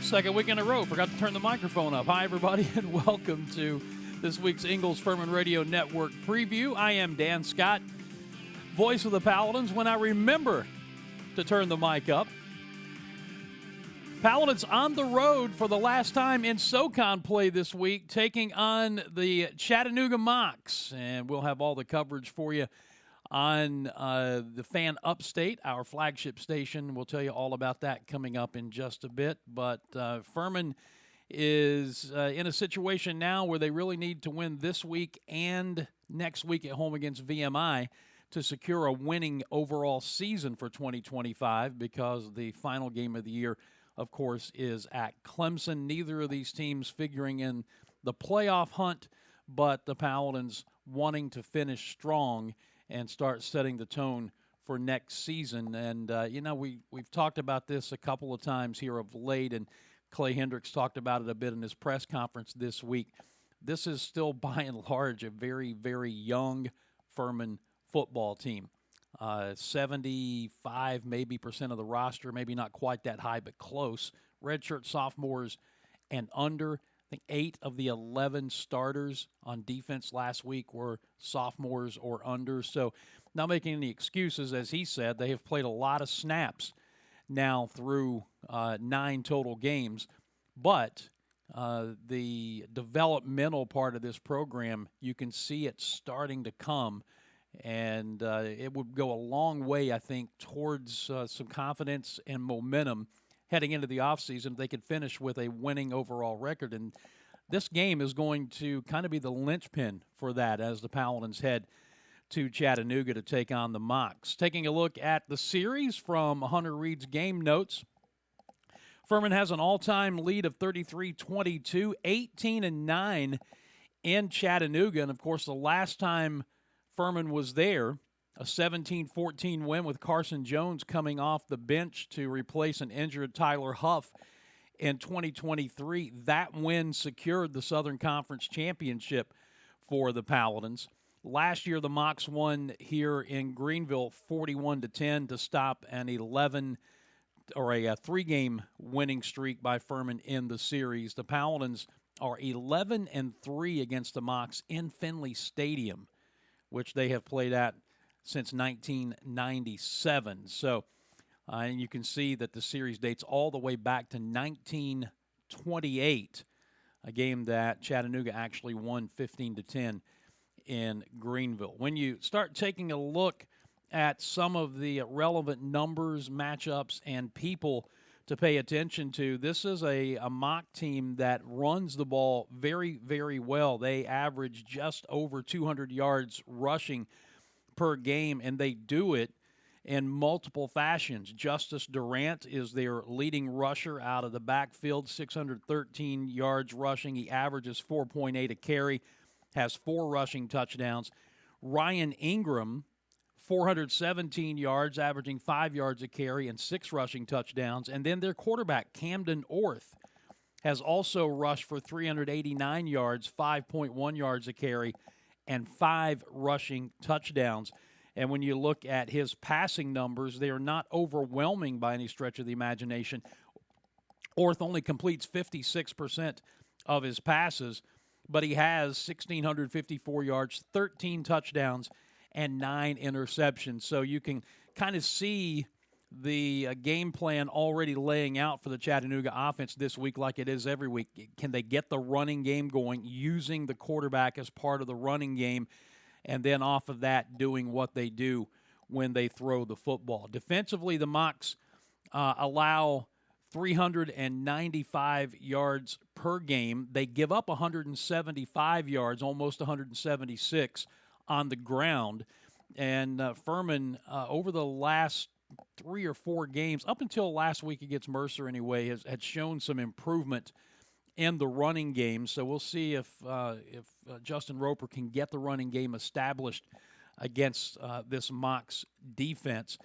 Second week in a row. Forgot to turn the microphone up. Hi, everybody, and welcome to this week's Ingles Furman Radio Network preview. I am Dan Scott, voice of the Paladins, when I remember to turn the mic up. Paladins on the road for the last time in SoCon play this week, taking on the Chattanooga Mocs. And we'll have all the coverage for you on the Fan Upstate, our flagship station. We'll tell you all about that coming up in just a bit. But Furman is in a situation now where they really need to win this week and next week at home against VMI to secure a winning overall season for 2025, because the final game of the year, of course, is at Clemson. Neither of these teams figuring in the playoff hunt, but the Paladins wanting to finish strong and start setting the tone for next season. And, we've talked about this a couple of times here of late, and Clay Hendricks talked about it a bit in his press conference this week. This is still, by and large, a very, very young Furman football team. 75 maybe percent of the roster, maybe not quite that high, but close. Redshirt sophomores and under. I think 8 of the 11 starters on defense last week were sophomores or under. So not making any excuses, as he said, they have played a lot of snaps now through 9 total games. But the developmental part of this program, you can see it starting to come. And it would go a long way, I think, towards some confidence and momentum heading into the offseason if they could finish with a winning overall record. And this game is going to kind of be the linchpin for that as the Paladins head to Chattanooga to take on the Mocs. Taking a look at the series from Hunter Reed's game notes, Furman has an all-time lead of 33-22, 18-9 in Chattanooga. And, of course, the last time Furman was there, a 17-14 win with Carson Jones coming off the bench to replace an injured Tyler Huff in 2023. That win secured the Southern Conference Championship for the Paladins. Last year, the Mocs won here in Greenville 41-10 to stop an 3-game winning streak by Furman in the series. The Paladins are 11-3 against the Mocs in Finley Stadium, which they have played at since 1997. So, and you can see that the series dates all the way back to 1928, a game that Chattanooga actually won 15-10 in Greenville. When you start taking a look at some of the relevant numbers, matchups, and people to pay attention to, this is a mock team that runs the ball very, very well. They average just over 200 yards rushing per game, and they do it in multiple fashions. Justice Durant is their leading rusher out of the backfield, 613 yards rushing. He averages 4.8 a carry, has 4 rushing touchdowns. Ryan Ingram, 417 yards, averaging 5 yards a carry and 6 rushing touchdowns. And then their quarterback, Camden Orth, has also rushed for 389 yards, 5.1 yards a carry, and 5 rushing touchdowns. And when you look at his passing numbers, they are not overwhelming by any stretch of the imagination. Orth only completes 56% of his passes, but he has 1,654 yards, 13 touchdowns, and 9 interceptions. So you can kind of see the game plan already laying out for the Chattanooga offense this week, like it is every week. Can they get the running game going, using the quarterback as part of the running game, and then off of that doing what they do when they throw the football? Defensively, the Mocs allow 395 yards per game. They give up 175 yards, almost 176 on the ground. And Furman, over the last 3 or 4 games, up until last week against Mercer anyway, had shown some improvement in the running game. So we'll see if Justin Roper can get the running game established against this Mocs defense.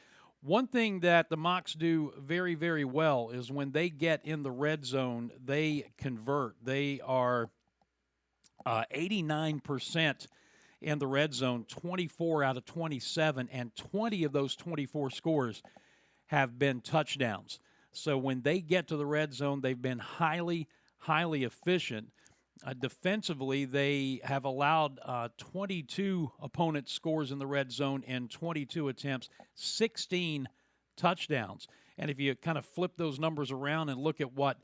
One thing that the Mocs do very, very well is when they get in the red zone, they convert. They are 89% in the red zone, 24 out of 27, and 20 of those 24 scores have been touchdowns. So when they get to the red zone, they've been highly, highly efficient. Defensively, they have allowed 22 opponent scores in the red zone in 22 attempts, 16 touchdowns. And if you kind of flip those numbers around and look at what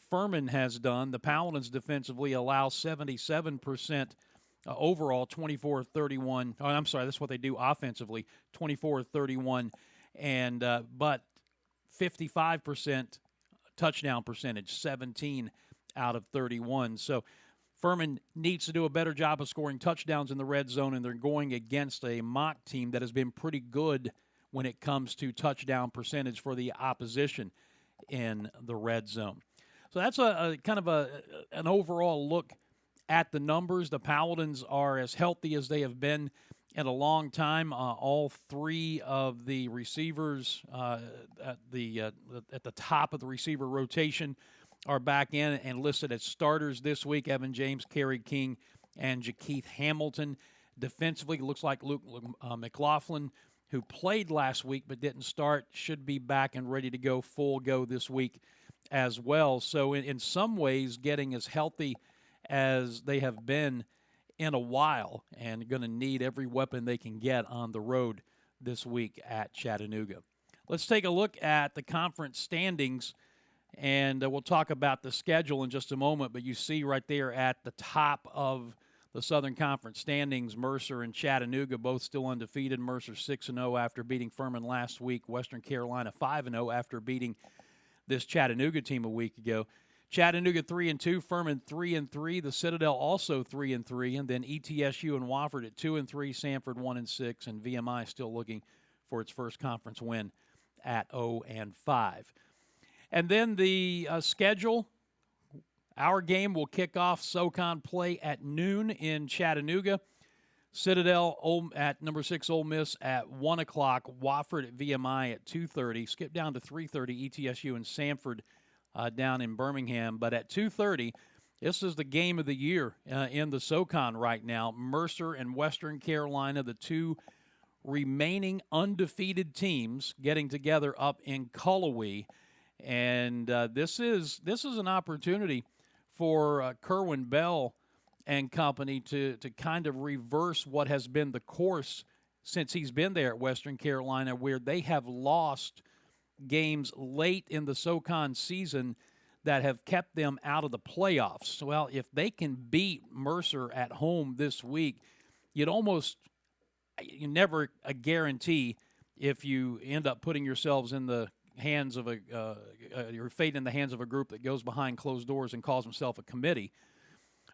Furman has done, the Paladins defensively allow 77% overall, 24-31. Oh, I'm sorry, that's what they do offensively, 24-31, and but 55% touchdown percentage, 17 out of 31. So Furman needs to do a better job of scoring touchdowns in the red zone, and they're going against a mock team that has been pretty good when it comes to touchdown percentage for the opposition in the red zone. So that's a kind of an overall look at the numbers. The Paladins are as healthy as they have been in a long time. All three of the receivers at the top of the receiver rotation are back in and listed as starters this week. Evan James, Kerry King, and Jakeith Hamilton. Defensively, it looks like Luke McLaughlin, who played last week but didn't start, should be back and ready to go, full go this week as well. So in some ways, getting as healthy as they have been in a while, and going to need every weapon they can get on the road this week at Chattanooga. Let's take a look at the conference standings, and we'll talk about the schedule in just a moment. But you see right there at the top of the Southern Conference standings, Mercer and Chattanooga both still undefeated. Mercer 6-0 after beating Furman last week. Western Carolina 5-0 after beating this Chattanooga team a week ago. Chattanooga 3-2, Furman 3-3, the Citadel also 3-3, and then ETSU and Wofford at 2-3, Samford 1-6, and VMI still looking for its first conference win at 0-5. And then the schedule. Our game will kick off SoCon play at noon in Chattanooga. Citadel at number 6 Ole Miss at 1 o'clock. Wofford at VMI at 2:30. Skip down to 3:30. ETSU and Samford down in Birmingham. But at 2:30, this is the game of the year in the SoCon right now. Mercer and Western Carolina, the two remaining undefeated teams, getting together up in Cullowhee. And this is an opportunity for Kerwin Bell and company to kind of reverse what has been the course since he's been there at Western Carolina, where they have lost games late in the SoCon season that have kept them out of the playoffs. Well, if they can beat Mercer at home this week, you never a guarantee if you end up putting yourselves in the hands of your fate in the hands of a group that goes behind closed doors and calls himself a committee.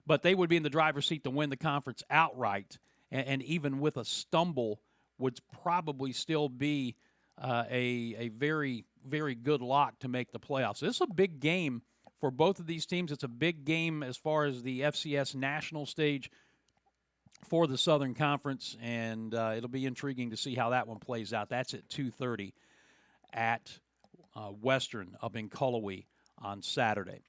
But they would be in the driver's seat to win the conference outright, and even with a stumble would probably still be a very, very good lock to make the playoffs. So this is a big game for both of these teams. It's a big game as far as the FCS national stage for the Southern Conference, and it'll be intriguing to see how that one plays out. That's at 2:30 at Western up in Cullowhee on Saturday.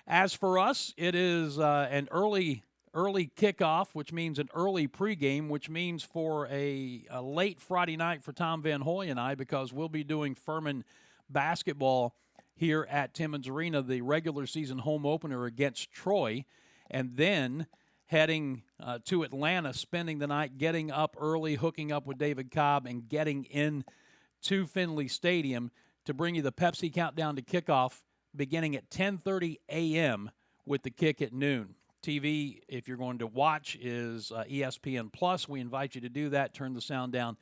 As for us, it is an early kickoff, which means an early pregame, which means for a late Friday night for Tom Van Hoy and I, because we'll be doing Furman basketball here at Timmons Arena, the regular season home opener against Troy, and then heading to Atlanta, spending the night, getting up early, hooking up with David Cobb, and getting in to Finley Stadium to bring you the Pepsi Countdown to Kickoff beginning at 10:30 a.m. with the kick at noon. TV, if you're going to watch, is ESPN Plus. We invite you to do that. Turn the sound down.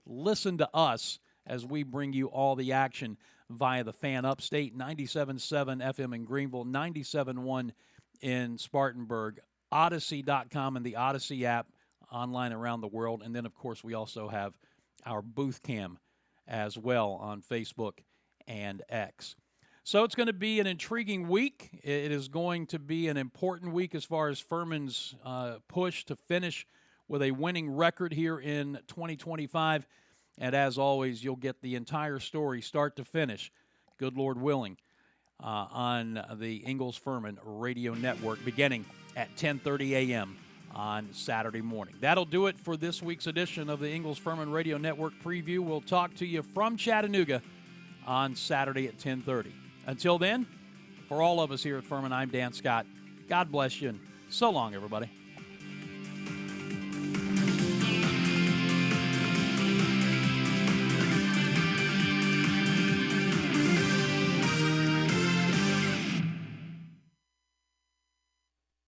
Listen to us as we bring you all the action via the Fan Upstate, 97.7 FM in Greenville, 97.1 in Spartanburg, Odyssey.com and the Odyssey app online around the world. And then, of course, we also have our booth cam as well on Facebook and X. So it's going to be an intriguing week. It is going to be an important week as far as Furman's push to finish with a winning record here in 2025. And as always, you'll get the entire story, start to finish, good Lord willing, on the Ingles Furman Radio Network beginning at 10:30 a.m. on Saturday morning. That'll do it for this week's edition of the Ingles Furman Radio Network preview. We'll talk to you from Chattanooga on Saturday at 10:30. Until then, for all of us here at Furman, I'm Dan Scott. God bless you, and so long, everybody.